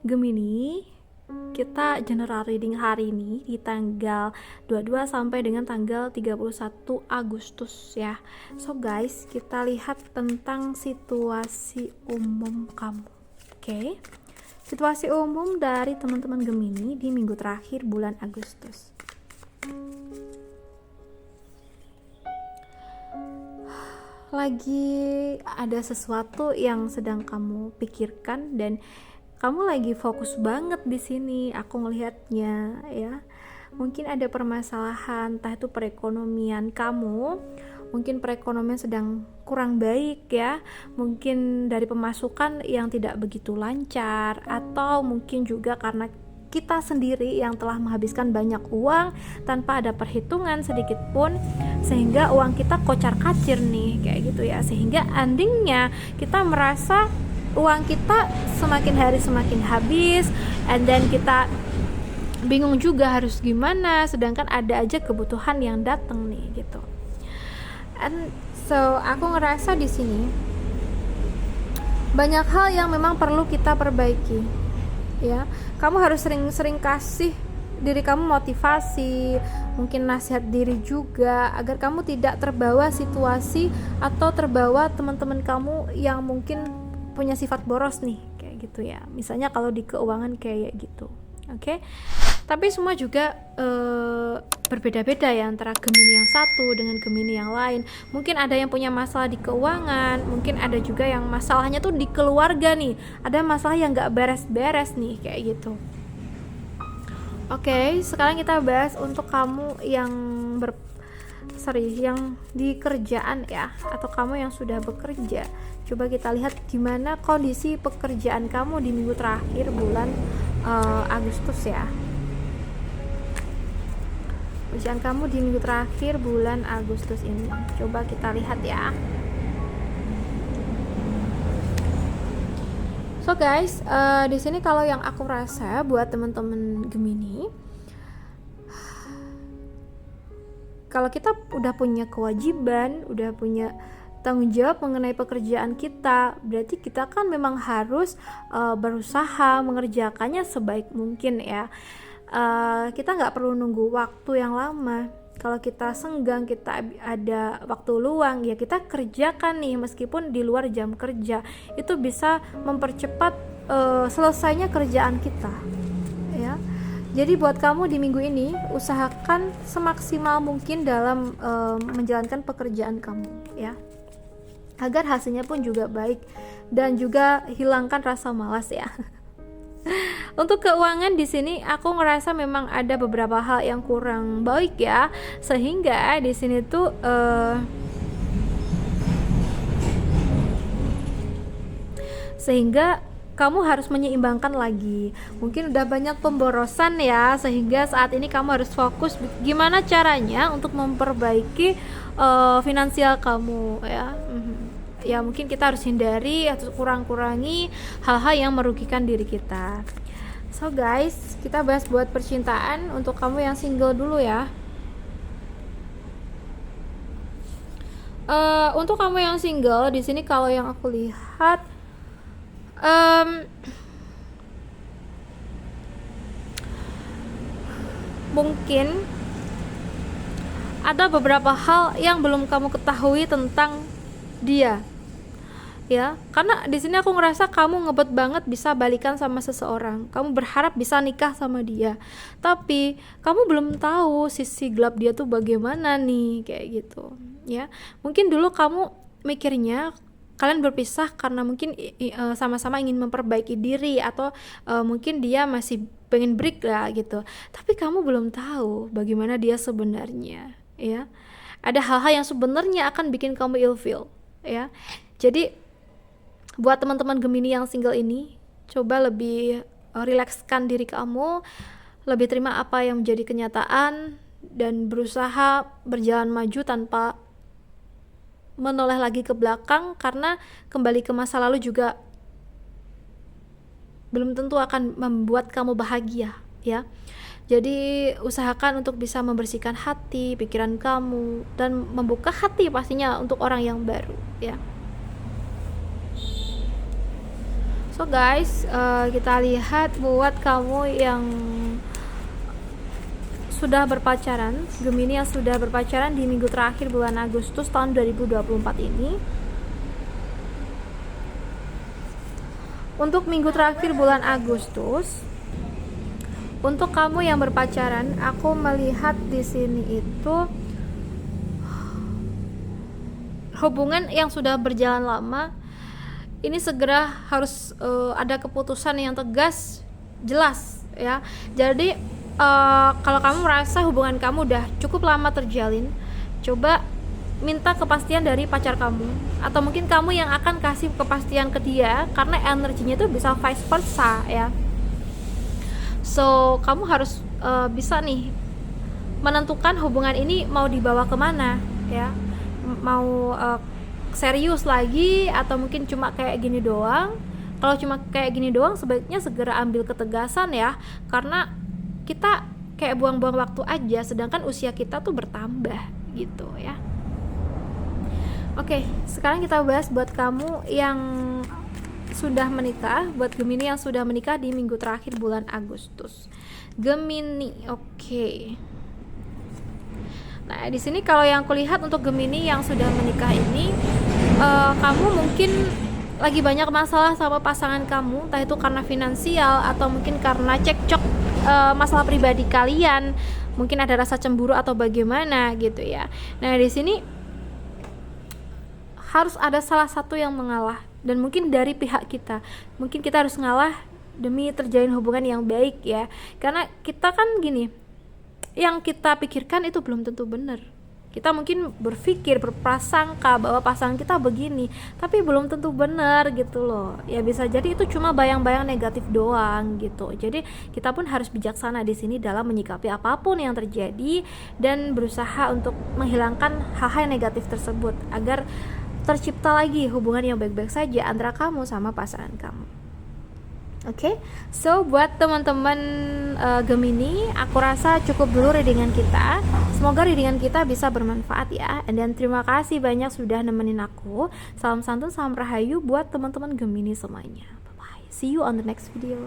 Gemini, kita general reading hari ini di tanggal 22 sampai dengan tanggal 31 Agustus ya. So guys, kita lihat tentang situasi umum kamu. Oke. Situasi umum dari teman-teman Gemini di minggu terakhir bulan Agustus. Lagi ada sesuatu yang sedang kamu pikirkan dan kamu lagi fokus banget di sini. Aku ngelihatnya ya. Mungkin ada permasalahan, entah itu perekonomian kamu. Mungkin perekonomian sedang kurang baik ya. Mungkin dari pemasukan yang tidak begitu lancar, atau mungkin juga karena kita sendiri yang telah menghabiskan banyak uang tanpa ada perhitungan sedikit pun, sehingga uang kita kocar-kacir nih kayak gitu ya, sehingga endingnya kita merasa uang kita semakin hari semakin habis, and then kita bingung juga harus gimana, sedangkan ada aja kebutuhan yang datang nih gitu. And so aku ngerasa di sini banyak hal yang memang perlu kita perbaiki ya. Kamu harus sering-sering kasih diri kamu motivasi, mungkin nasihat diri juga, agar kamu tidak terbawa situasi atau terbawa teman-teman kamu yang mungkin punya sifat boros nih kayak gitu ya. Misalnya kalau di keuangan kayak gitu. Oke. Tapi semua juga berbeda-beda ya antara Gemini yang satu dengan Gemini yang lain. Mungkin ada yang punya masalah di keuangan, mungkin ada juga yang masalahnya tuh di keluarga nih. Ada masalah yang gak beres-beres nih kayak gitu. Oke, sekarang kita bahas untuk kamu yang yang di kerjaan ya, atau kamu yang sudah bekerja. Coba kita lihat gimana kondisi pekerjaan kamu di minggu terakhir bulan Agustus ya. Pekerjaan kamu di minggu terakhir bulan Agustus ini. Coba kita lihat ya. So guys, di sini kalau yang aku rasa buat teman-teman Gemini, kalau kita udah punya kewajiban, udah punya tanggung jawab mengenai pekerjaan kita, berarti kita kan memang harus berusaha mengerjakannya sebaik mungkin ya. Kita nggak perlu nunggu waktu yang lama. Kalau kita senggang, kita ada waktu luang, ya kita kerjakan nih meskipun di luar jam kerja. Itu bisa mempercepat selesainya kerjaan kita ya. Jadi buat kamu di minggu ini, usahakan semaksimal mungkin dalam menjalankan pekerjaan kamu ya, agar hasilnya pun juga baik dan juga hilangkan rasa malas ya. Untuk keuangan di sini aku ngerasa memang ada beberapa hal yang kurang baik ya, sehingga di sini tuh sehingga kamu harus menyeimbangkan lagi. Mungkin udah banyak pemborosan ya, sehingga saat ini kamu harus fokus gimana caranya untuk memperbaiki finansial kamu ya. Ya mungkin kita harus hindari atau kurang-kurangi hal-hal yang merugikan diri kita. So guys, kita bahas buat percintaan untuk kamu yang single dulu ya. Untuk kamu yang single di sini, kalau yang aku lihat mungkin ada beberapa hal yang belum kamu ketahui tentang dia ya, karena di sini aku ngerasa kamu ngebet banget bisa balikan sama seseorang, kamu berharap bisa nikah sama dia, tapi kamu belum tahu sisi gelap dia tuh bagaimana nih kayak gitu ya. Mungkin dulu kamu mikirnya kalian berpisah karena mungkin sama-sama ingin memperbaiki diri, atau mungkin dia masih pengen break lah gitu, tapi kamu belum tahu bagaimana dia sebenarnya ya. Ada hal-hal yang sebenarnya akan bikin kamu ilfeel ya. Jadi buat teman-teman Gemini yang single ini, coba lebih rilekskan diri kamu, lebih terima apa yang menjadi kenyataan, dan berusaha berjalan maju tanpa menoleh lagi ke belakang, karena kembali ke masa lalu juga belum tentu akan membuat kamu bahagia ya. Jadi usahakan untuk bisa membersihkan hati, pikiran kamu, dan membuka hati pastinya untuk orang yang baru ya. So guys, kita lihat buat kamu yang sudah berpacaran, Gemini yang sudah berpacaran di minggu terakhir bulan Agustus tahun 2024 ini. Untuk minggu terakhir bulan Agustus, untuk kamu yang berpacaran, aku melihat di sini itu hubungan yang sudah berjalan lama ini segera harus ada keputusan yang tegas, jelas ya. Jadi kalau kamu merasa hubungan kamu udah cukup lama terjalin, coba minta kepastian dari pacar kamu, atau mungkin kamu yang akan kasih kepastian ke dia, karena energinya itu bisa vice versa ya. So kamu harus bisa nih menentukan hubungan ini mau dibawa kemana ya, mau serius lagi atau mungkin cuma kayak gini doang. Kalau cuma kayak gini doang, sebaiknya segera ambil ketegasan ya, karena kita kayak buang-buang waktu aja, sedangkan usia kita tuh bertambah gitu ya. Oke, sekarang kita bahas buat kamu yang sudah menikah, buat Gemini yang sudah menikah di minggu terakhir bulan Agustus. Gemini, oke. Nah, di sini kalau yang kulihat untuk Gemini yang sudah menikah ini, kamu mungkin lagi banyak masalah sama pasangan kamu, entah itu karena finansial atau mungkin karena cekcok masalah pribadi kalian, mungkin ada rasa cemburu atau bagaimana gitu ya. Nah, di sini harus ada salah satu yang mengalah, dan mungkin dari pihak kita, mungkin kita harus ngalah demi terjalin hubungan yang baik ya. Karena kita kan gini, yang kita pikirkan itu belum tentu benar. Kita mungkin berpikir, berprasangka bahwa pasangan kita begini, tapi belum tentu benar gitu loh. Ya bisa jadi itu cuma bayang-bayang negatif doang gitu. Jadi kita pun harus bijaksana di sini dalam menyikapi apapun yang terjadi, dan berusaha untuk menghilangkan hal-hal negatif tersebut agar tercipta lagi hubungan yang baik-baik saja antara kamu sama pasangan kamu. Oke, so buat teman-teman Gemini, aku rasa cukup dulu readingan kita. Semoga readingan kita bisa bermanfaat ya. Dan terima kasih banyak sudah nemenin aku. Salam santun, salam rahayu buat teman-teman Gemini semuanya. Bye bye. See you on the next video.